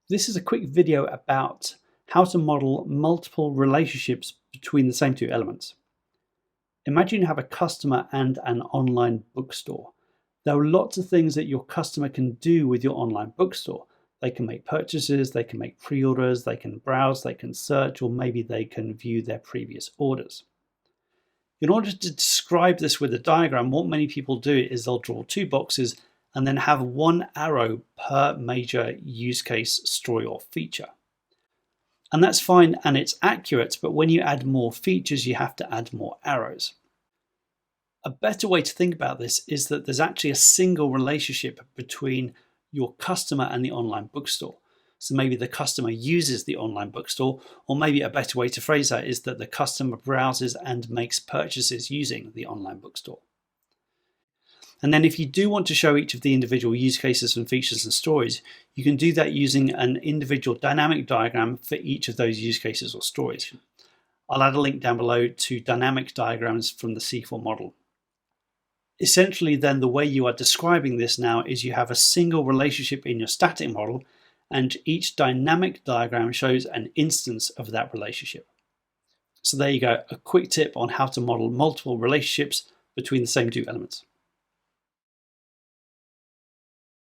This is a quick video about how to model multiple relationships between the same two elements. Imagine you have a customer and an online bookstore. There are lots of things that your customer can do with your online bookstore. They can make purchases, they can make pre-orders, they can browse, they can search, or maybe they can view their previous orders. In order to describe this with a diagram, what many people do is they'll draw two boxes and then have one arrow per major use case, story, or feature. And that's fine and it's accurate, but when you add more features, you have to add more arrows. A better way to think about this is that there's actually a single relationship between your customer and the online bookstore. So maybe the customer uses the online bookstore, or maybe a better way to phrase that is that the customer browses and makes purchases using the online bookstore. And then if you do want to show each of the individual use cases and features and stories, you can do that using an individual dynamic diagram for each of those use cases or stories. I'll add a link down below to dynamic diagrams from the C4 model. Essentially then the way you are describing this now is you have a single relationship in your static model, and each dynamic diagram shows an instance of that relationship. So there you go, a quick tip on how to model multiple relationships between the same two elements.